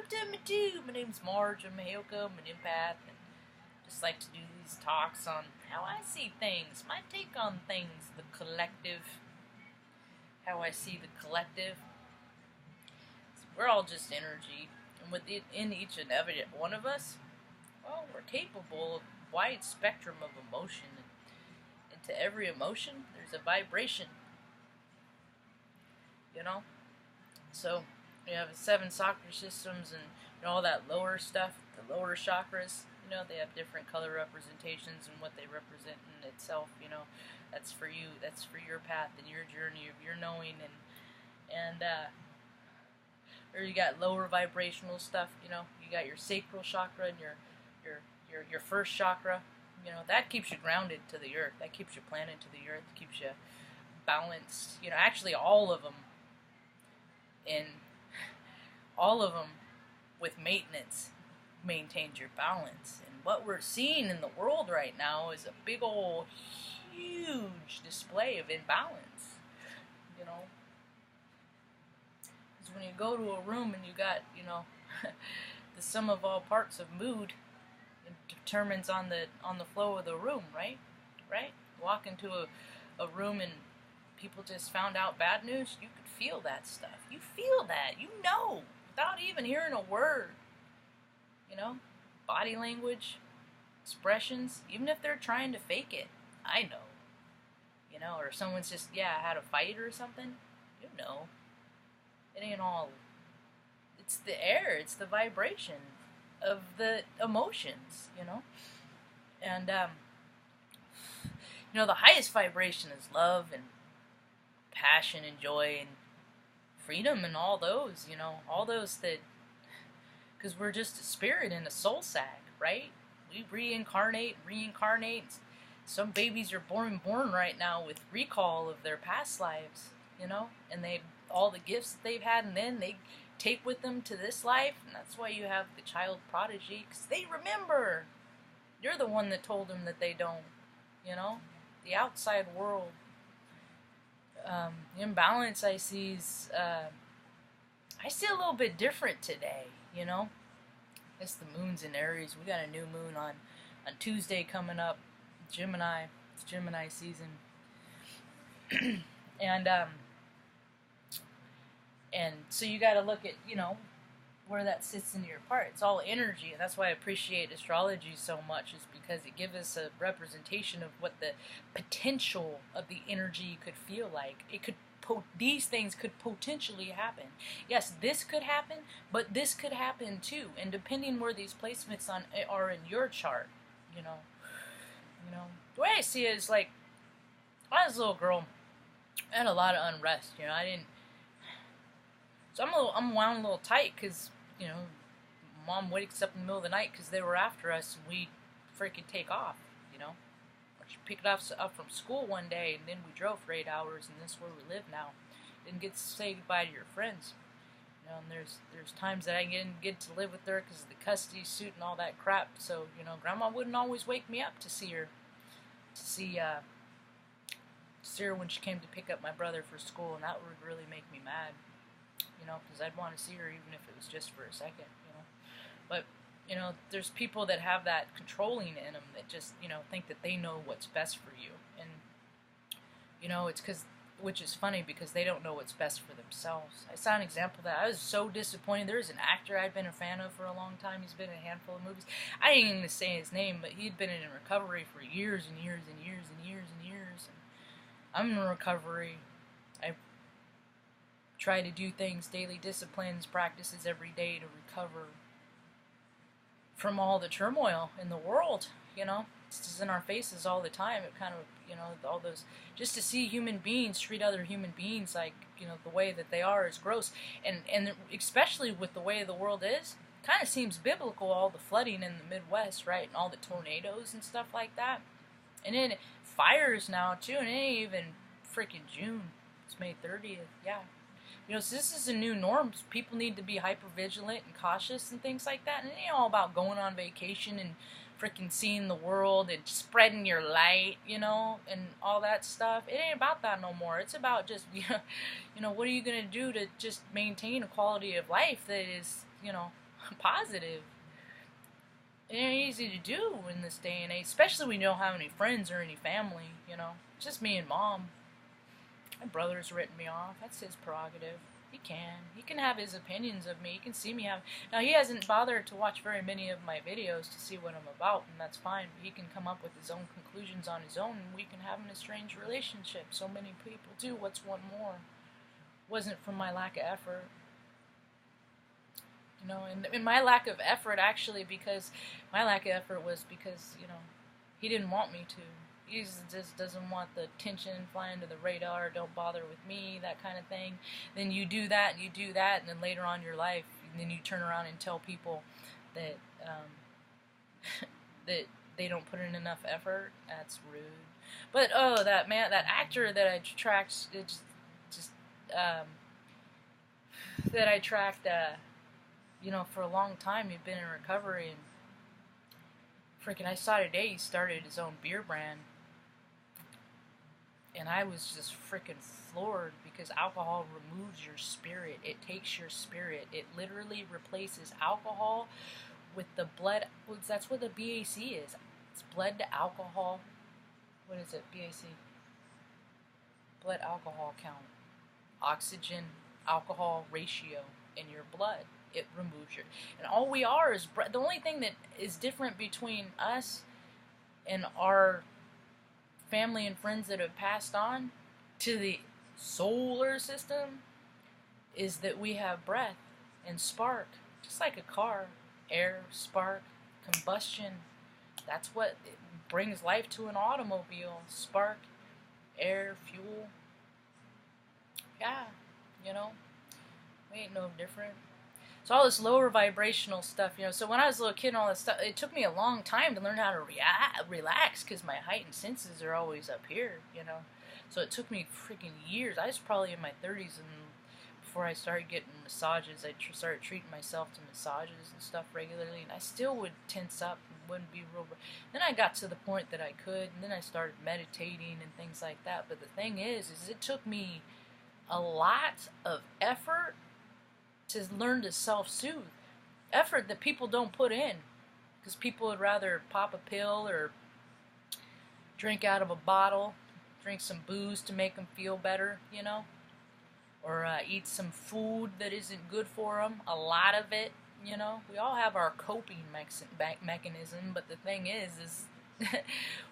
welcome to me too. My name's Marge. I'm a Heoko. I'm an empath, and just like to do these talks on how I see things, my take on things, the collective, how I see the collective. We're all just energy, and within each and every one of us, well, we're capable of a wide spectrum of emotion, and to every emotion, there's a vibration, you know? So, you have 7 chakra systems and all that lower stuff, the lower chakras, they have different color representations and what they represent in itself, that's for you, that's for your path and your journey of your knowing, or you got lower vibrational stuff, you got your sacral chakra and your first chakra, that keeps you grounded to the earth, that keeps you planted to the earth, keeps you balanced, actually all of them, and all of them with maintenance maintains your balance. And what we're seeing in the world right now is a big old huge display of imbalance, because when you go to a room and you got the sum of all parts of mood, it determines on the flow of the room, right? Walk into a room and people just found out bad news, you could feel that stuff. You feel that, without even hearing a word. Body language, expressions, even if they're trying to fake it, I know. Or someone's just, had a fight or something, It ain't all, it's the air, it's the vibration of the emotions, And, the highest vibration is love and passion and joy and freedom and all those, all those that, because we're just a spirit and a soul sack, right? We reincarnate. Some babies are born right now with recall of their past lives, and all the gifts that they've had, and then they take with them to this life, and that's why you have the child prodigy, because they remember. You're the one that told them that they don't, the outside world. The imbalance I see is, I see a little bit different today, It's the moon's in Aries. We got a new moon on Tuesday coming up, Gemini. It's Gemini season. and so you got to look at, where that sits in your part. It's all energy, and that's why I appreciate astrology so much, is because it gives us a representation of what the potential of the energy could feel like. These things could potentially happen. Yes, this could happen, but this could happen too. And depending where these placements are in your chart, the way I see it is like, when I was a little girl, I had a lot of unrest. So I'm wound a little tight because, Mom wakes up in the middle of the night because they were after us, and we freaking take off, Or she picked us up from school one day, and then we drove for 8 hours, and this is where we live now. Didn't get to say goodbye to your friends. And there's times that I didn't get to live with her because of the custody suit and all that crap. So, Grandma wouldn't always wake me up to see her, to see her when she came to pick up my brother for school, and that would really make me mad. Because I'd want to see her even if it was just for a second, But, there's people that have that controlling in them that just, think that they know what's best for you. And, it's which is funny because they don't know what's best for themselves. I saw an example of that. I was so disappointed. There was an actor I'd been a fan of for a long time. He's been in a handful of movies. I didn't even say his name, but he'd been in recovery for years and years and years and years and years. And I'm in recovery. I try to do things, daily disciplines, practices every day to recover from all the turmoil in the world, It's just in our faces all the time. It kind of, all those, just to see human beings treat other human beings like, the way that they are is gross. And especially with the way the world is, kind of seems biblical, all the flooding in the Midwest, right? And all the tornadoes and stuff like that. And then fires now, too, and it ain't even freaking June. It's May 30th, yeah. So this is a new norm. People need to be hyper vigilant and cautious and things like that. And it ain't all about going on vacation and freaking seeing the world and spreading your light, and all that stuff. It ain't about that no more. It's about just, what are you going to do to just maintain a quality of life that is, positive. It ain't easy to do in this day and age, especially when you don't have any friends or any family, you know. Just me and Mom. My brother's written me off. That's his prerogative. He can. He can have his opinions of me. He can see me have... Now, he hasn't bothered to watch very many of my videos to see what I'm about, and that's fine. But he can come up with his own conclusions on his own, and we can have an estranged relationship. So many people do. What's one more? Wasn't from my lack of effort. You know, and my lack of effort, actually, because... My lack of effort was because, you know, he didn't want me to. He just doesn't want the attention flying to the radar, don't bother with me, that kind of thing. Then you do that, and then later on in your life, and then you turn around and tell people that that they don't put in enough effort. That's rude. But oh, that actor that I tracked, that I tracked, you know, for a long time. He'd been in recovery, and freaking, I saw today he started his own beer brand. And I was just freaking floored because alcohol removes your spirit. It takes your spirit. It literally replaces alcohol with the blood. That's what the BAC is. It's blood to alcohol. What is it? BAC. Blood alcohol count. Oxygen alcohol ratio in your blood. It removes your... And all we are is... The only thing that is different between us and our family and friends that have passed on to the solar system is that we have breath and spark, just like a car. Air, spark, combustion. That's what brings life to an automobile. Spark, air, fuel. Yeah, you know, we ain't no different. So all this lower vibrational stuff, you know, so when I was a little kid and all that stuff, it took me a long time to learn how to relax because my heightened senses are always up here, you know. So it took me freaking years. I was probably in my 30s and before I started getting massages. I started treating myself to massages and stuff regularly, and I still would tense up and wouldn't be real. Then I got to the point that I could, and then I started meditating and things like that. But the thing is it took me a lot of effort to learn to self-soothe. Effort that people don't put in. Because people would rather pop a pill or drink out of a bottle, drink some booze to make them feel better, you know? Or eat some food that isn't good for them, a lot of it, you know? We all have our coping mechanism, but the thing is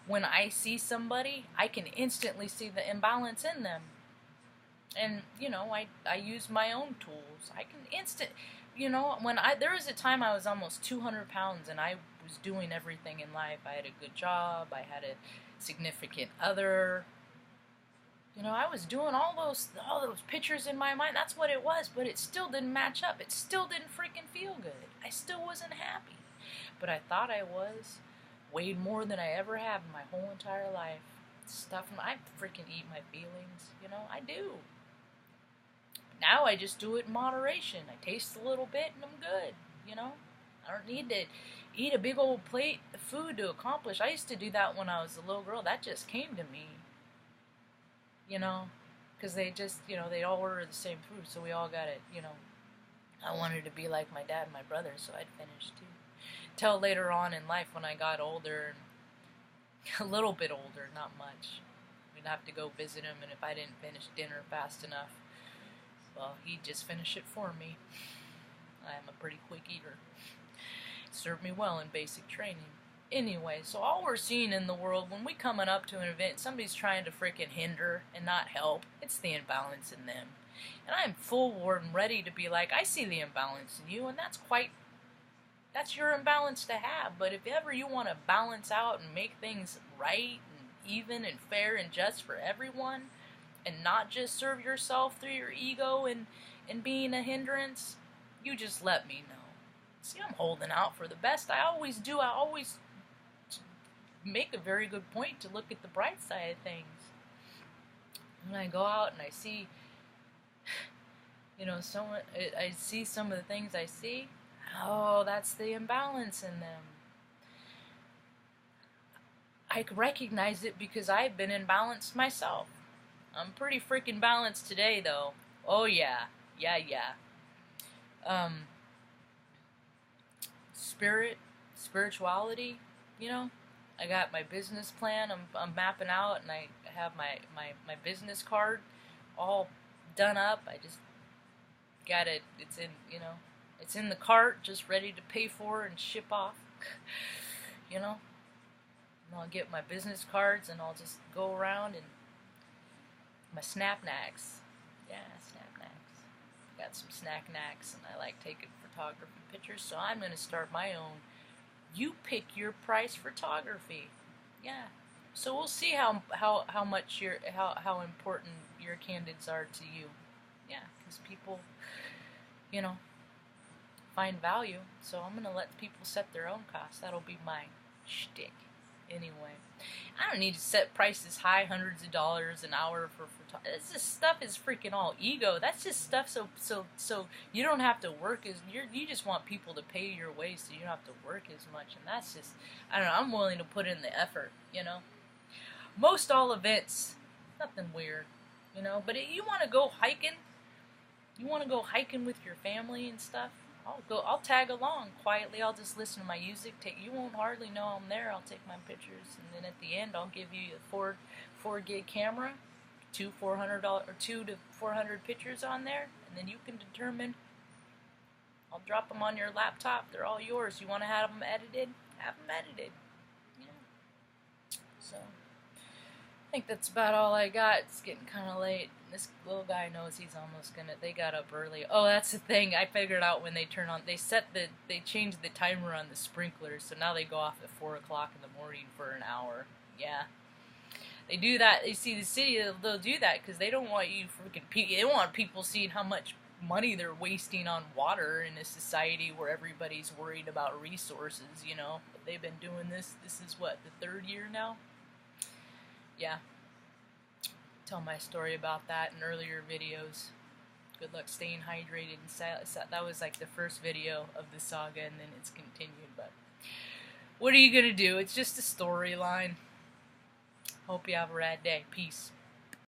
when I see somebody, I can instantly see the imbalance in them. And, you know, I use my own tools. I can you know, there was a time I was almost 200 pounds and I was doing everything in life. I had a good job. I had a significant other. You know, I was doing all those pictures in my mind. That's what it was, but it still didn't match up. It still didn't freaking feel good. I still wasn't happy. But I thought I was. Weighed more than I ever have in my whole entire life. Stuff, I freaking eat my feelings. You know, I do. Now I just do it in moderation. I taste a little bit and I'm good, you know? I don't need to eat a big old plate of food to accomplish. I used to do that when I was a little girl. That just came to me, you know? Because they just, you know, they all order the same food, so we all got it, you know? I wanted to be like my dad and my brother, so I'd finish too. Till later on in life when I got older, a little bit older, not much. We'd have to go visit him, and if I didn't finish dinner fast enough, well, he'd just finish it for me. I'm a pretty quick eater. It served me well in basic training. Anyway, so all we're seeing in the world, when we coming up to an event, somebody's trying to freaking hinder and not help, it's the imbalance in them. And I'm full board and ready to be like, I see the imbalance in you, and that's your imbalance to have. But if ever you want to balance out and make things right and even and fair and just for everyone, and not just serve yourself through your ego and being a hindrance, you just let me know. See, I'm holding out for the best. I always do. I always make a very good point to look at the bright side of things. When I go out and I see, you know, I see some of the things I see, oh, that's the imbalance in them. I recognize it because I've been imbalanced myself. I'm pretty freaking balanced today, though. Oh, yeah. Yeah. spirituality, you know. I got my business plan. I'm mapping out, and I have my business card all done up. I just got it. It's in, you know, it's in the cart, just ready to pay for and ship off. You know, and I'll get my business cards, and I'll just go around and my snap knacks. Yeah, snap knacks. Got some snack knacks, and I like taking photography pictures, so I'm going to start my own you pick your price photography. Yeah. So we'll see how much how important your candids are to you. Yeah, because people, you know, find value. So I'm gonna let people set their own costs. That'll be my shtick. Anyway, I don't need to set prices high, hundreds of dollars an hour for photography. This stuff is freaking all ego. That's just stuff so you don't have to work as you just want people to pay your way so you don't have to work as much. And that's just, I don't know. I'm willing to put in the effort. You know, most all events, nothing weird. You know, but if you want to go hiking, with your family and stuff. I'll tag along quietly. I'll just listen to my music. You won't hardly know I'm there. I'll take my pictures, and then at the end, I'll give you a 4 gig camera, $200 or 2 to 400 pictures on there, and then you can determine. I'll drop them on your laptop. They're all yours. You want to have them edited? Have them edited. Yeah. So I think that's about all I got. It's getting kind of late. This little guy knows he's almost gonna. They got up early. Oh, that's the thing. I figured out when they turn on. They changed the timer on the sprinklers, so now they go off at 4 o'clock in the morning for an hour. Yeah, they do that. You see, the city they'll do that because they don't want you freaking. They don't want people seeing how much money they're wasting on water in a society where everybody's worried about resources. You know, but they've been doing this. This is what, the 3rd year now. Yeah. Tell my story about that in earlier videos. Good luck staying hydrated and that was like the first video of the saga, and then it's continued, but what are you gonna do? It's just a storyline. Hope you have a rad day. Peace.